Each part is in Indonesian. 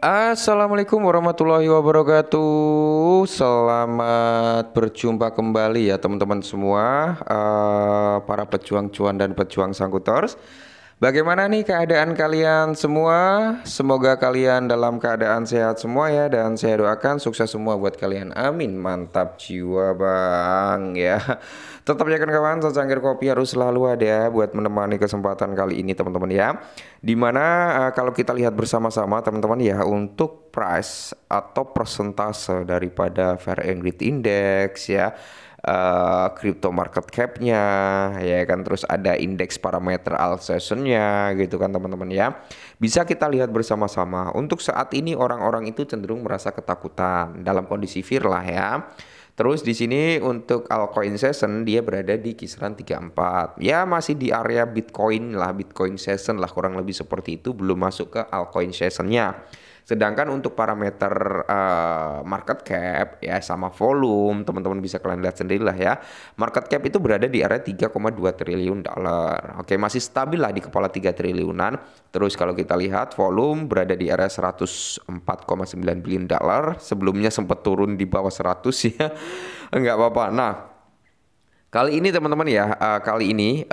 Assalamualaikum warahmatullahi wabarakatuh. Selamat berjumpa kembali ya teman-teman semua, para pejuang cuan dan pejuang sangkutors. Bagaimana nih keadaan kalian semua? Semoga kalian dalam keadaan sehat semua ya, dan saya doakan sukses semua buat kalian. Amin. Mantap jiwa bang ya. Tetap ya kan kawan, secangkir kopi harus selalu ada buat menemani kesempatan kali ini teman-teman ya. Dimana kalau kita lihat bersama-sama teman-teman ya, untuk price atau persentase daripada Fair and Greed Index ya, crypto market cap-nya ya kan, terus ada indeks parameter Alsatian-nya gitu kan teman-teman ya. Bisa kita lihat bersama-sama untuk saat ini orang-orang itu cenderung merasa ketakutan dalam kondisi fear lah ya. Terus di sini untuk altcoin session dia berada di kisaran 34. Ya masih di area Bitcoin lah, Bitcoin session lah kurang lebih seperti itu, belum masuk ke altcoin sessionnya. Sedangkan untuk parameter market cap ya sama volume, teman-teman bisa kalian lihat sendiri lah ya. Market cap itu berada di area 3,2 triliun dolar. Oke, masih stabil lah di kepala 3 triliunan. Terus kalau kita lihat volume berada di area 104,9 billion dolar. Sebelumnya sempat turun di bawah 100 ya. Enggak apa-apa. Nah, kali ini teman-teman ya, kali ini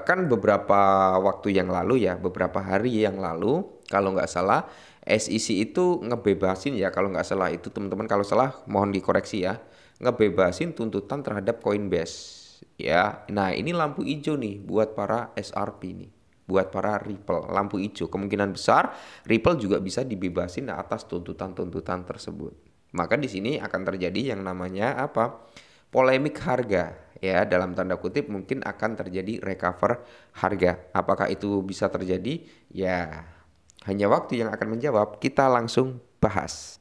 kan beberapa waktu yang lalu ya, beberapa hari yang lalu kalau nggak salah SEC itu ngebebasin ya, kalau nggak salah itu teman-teman, kalau salah mohon dikoreksi ya, ngebebasin tuntutan terhadap Coinbase ya. Nah ini lampu hijau nih buat para SRP nih, buat para Ripple, lampu hijau. Kemungkinan besar Ripple juga bisa dibebasin atas tuntutan-tuntutan tersebut. Maka di sini akan terjadi yang namanya apa? Polemik harga ya, dalam tanda kutip mungkin akan terjadi recover harga. Apakah itu bisa terjadi? Ya, hanya waktu yang akan menjawab. Kita langsung bahas.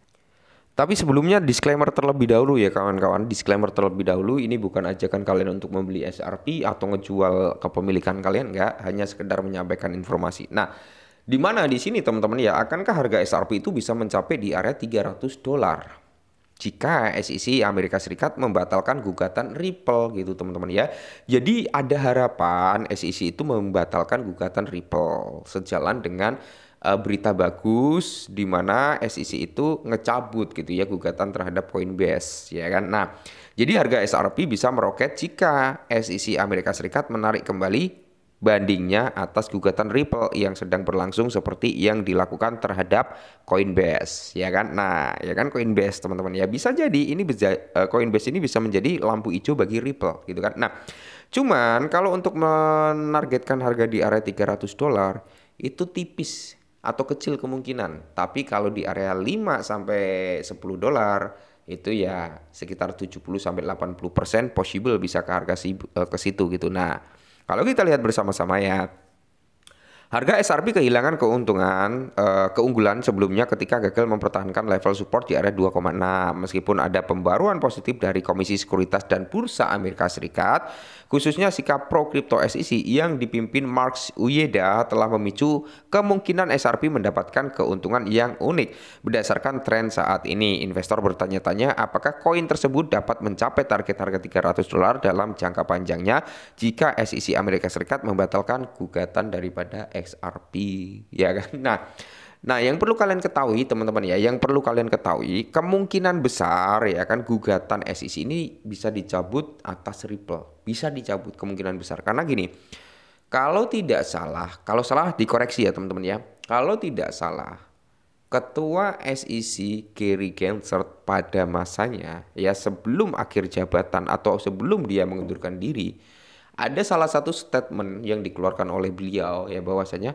Tapi sebelumnya disclaimer terlebih dahulu ya kawan-kawan. Disclaimer terlebih dahulu, ini bukan ajakan kalian untuk membeli SRP atau ngejual kepemilikan kalian, enggak, hanya sekedar menyampaikan informasi. Nah, di mana di sini teman-teman ya, akankah harga SRP itu bisa mencapai di area 300 dolar? Jika SEC Amerika Serikat membatalkan gugatan Ripple gitu teman-teman ya. Jadi ada harapan SEC itu membatalkan gugatan Ripple sejalan dengan berita bagus di mana SEC itu ngecabut gitu ya gugatan terhadap Coinbase ya kan. Nah, jadi harga SRP bisa meroket jika SEC Amerika Serikat menarik kembali bandingnya atas gugatan Ripple yang sedang berlangsung seperti yang dilakukan terhadap Coinbase ya kan. Nah ya kan, Coinbase teman-teman ya, bisa jadi ini bisa Coinbase ini bisa menjadi lampu hijau bagi Ripple gitu kan. Nah cuman kalau untuk menargetkan harga di area 300 dolar itu tipis atau kecil kemungkinan, tapi kalau di area 5 sampai 10 dolar itu ya sekitar 70 sampai 80% possible bisa ke harga ke situ gitu. Nah, kalau kita lihat bersama-sama ya, harga SRP kehilangan keunggulan sebelumnya ketika gagal mempertahankan level support di area 2,6. Meskipun ada pembaruan positif dari Komisi Sekuritas dan Bursa Amerika Serikat, khususnya sikap pro kripto SEC yang dipimpin Mark Uyeda telah memicu kemungkinan SRP mendapatkan keuntungan yang unik. Berdasarkan tren saat ini, investor bertanya-tanya apakah koin tersebut dapat mencapai target harga 300 dolar dalam jangka panjangnya jika SEC Amerika Serikat membatalkan gugatan daripada XRP ya kan. Nah, yang perlu kalian ketahui teman-teman ya, yang perlu kalian ketahui kemungkinan besar ya kan gugatan SEC ini bisa dicabut atas Ripple. Bisa dicabut kemungkinan besar karena gini. Kalau tidak salah, kalau salah dikoreksi ya teman-teman ya. Kalau tidak salah, Ketua SEC Gary Gensler pada masanya ya sebelum akhir jabatan atau sebelum dia mengundurkan diri, ada salah satu statement yang dikeluarkan oleh beliau ya bahwasanya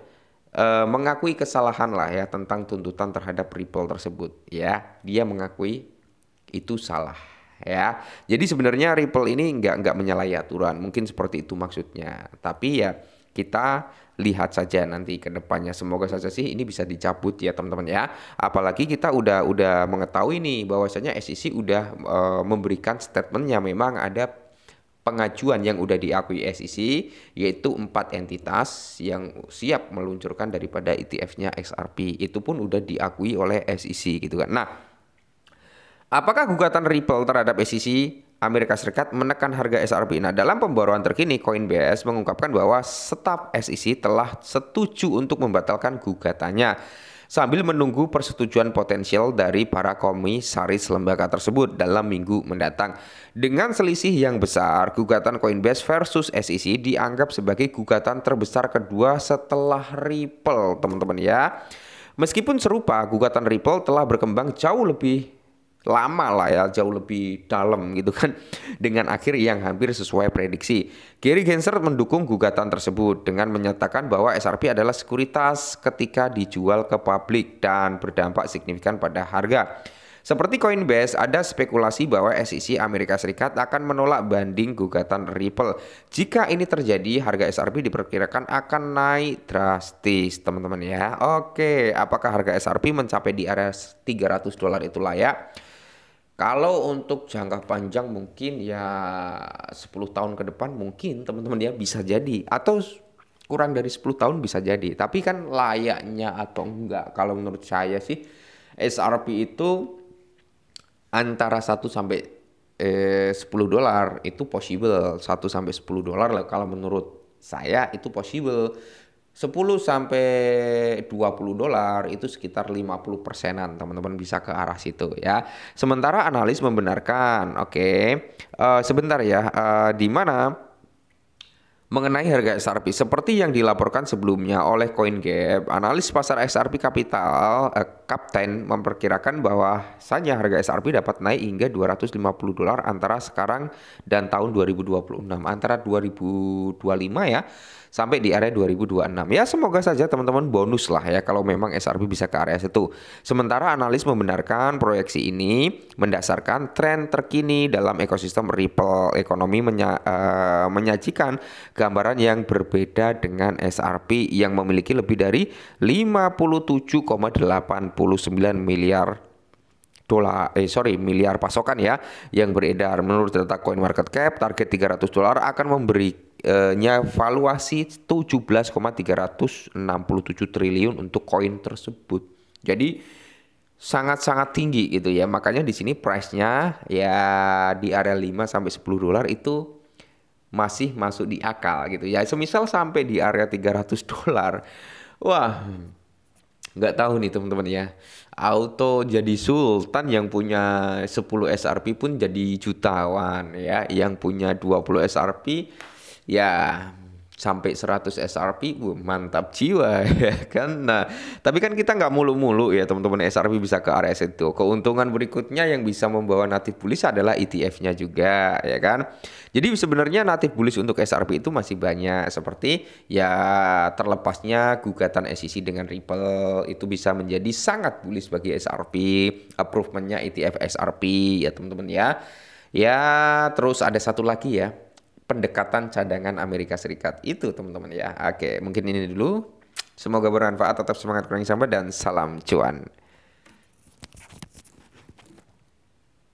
mengakui kesalahan lah ya tentang tuntutan terhadap Ripple tersebut ya. Dia mengakui itu salah ya. Jadi sebenarnya Ripple ini nggak menyalahi aturan, mungkin seperti itu maksudnya. Tapi ya kita lihat saja nanti ke depannya. Semoga saja sih ini bisa dicabut ya teman-teman ya. Apalagi kita udah mengetahui nih bahwasanya SEC udah memberikan statementnya, memang ada pengajuan yang udah diakui SEC, yaitu 4 entitas yang siap meluncurkan daripada ETF-nya XRP. Itu pun udah diakui oleh SEC gitu kan. Nah, apakah gugatan Ripple terhadap SEC Amerika Serikat menekan harga SRP? Nah, dalam pembaruan terkini, Coinbase mengungkapkan bahwa staf SEC telah setuju untuk membatalkan gugatannya. sambil menunggu persetujuan potensial dari para komisaris lembaga tersebut dalam minggu mendatang. Dengan selisih yang besar, gugatan Coinbase versus SEC dianggap sebagai gugatan terbesar kedua setelah Ripple, teman-teman ya. Meskipun serupa, gugatan Ripple telah berkembang jauh lebih lama lah ya, jauh lebih dalam gitu kan, dengan akhir yang hampir sesuai prediksi. Gary Gensler mendukung gugatan tersebut dengan menyatakan bahwa SRP adalah sekuritas ketika dijual ke publik dan berdampak signifikan pada harga. Seperti Coinbase, ada spekulasi bahwa SEC Amerika Serikat akan menolak banding gugatan Ripple. Jika ini terjadi, harga SRP diperkirakan akan naik drastis, teman-teman ya. Oke, apakah harga SRP mencapai di area $300 itu layak? Kalau untuk jangka panjang mungkin ya 10 tahun ke depan mungkin teman-teman ya bisa jadi, atau kurang dari 10 tahun bisa jadi. Tapi kan layaknya atau enggak, kalau menurut saya sih SRP itu antara 1 sampai $10 itu possible. $1 sampai $10 lah kalau menurut saya itu possible. $10 sampai $20 itu sekitar 50%-an, teman-teman bisa ke arah situ ya. Sementara analis membenarkan, sebentar ya, di mana mengenai harga SRP seperti yang dilaporkan sebelumnya oleh CoinGap, analis pasar SRP Capital Kapten memperkirakan bahwasanya harga SRP dapat naik hingga $250 antara sekarang dan tahun 2026, antara 2025 ya sampai di area 2026. Ya semoga saja teman-teman bonus lah ya kalau memang SRP bisa ke area situ. Sementara analis membenarkan proyeksi ini mendasarkan tren terkini dalam ekosistem Ripple. Ekonomi menyajikan gambaran yang berbeda dengan SRP yang memiliki lebih dari 57,89 miliar pasokan ya yang beredar. Menurut data CoinMarketCap, target $300 akan memberinya valuasi 17,367 triliun untuk koin tersebut. Jadi sangat-sangat tinggi gitu ya. Makanya di sini price-nya ya di area 5 sampai $10 itu masih masuk di akal gitu ya. Semisal sampai di area $300, wah, nggak tahu nih teman-teman ya. Auto jadi sultan, yang punya 10 SRP pun jadi jutawan ya. Yang punya 20 SRP ya sampai 100 SRP, mantap jiwa ya kan. Nah, tapi kan kita nggak mulu-mulu ya teman-teman SRP bisa ke area situ. Keuntungan berikutnya yang bisa membawa native bullish adalah ETF-nya juga ya kan. Jadi sebenarnya native bullish untuk SRP itu masih banyak, seperti ya terlepasnya gugatan SEC dengan Ripple itu bisa menjadi sangat bullish bagi SRP, approvementnya ETF SRP ya teman-teman ya. Ya terus ada satu lagi ya, pendekatan cadangan Amerika Serikat itu teman-teman ya. Oke, mungkin ini dulu. Semoga bermanfaat, tetap semangat kurang sampai dan salam cuan.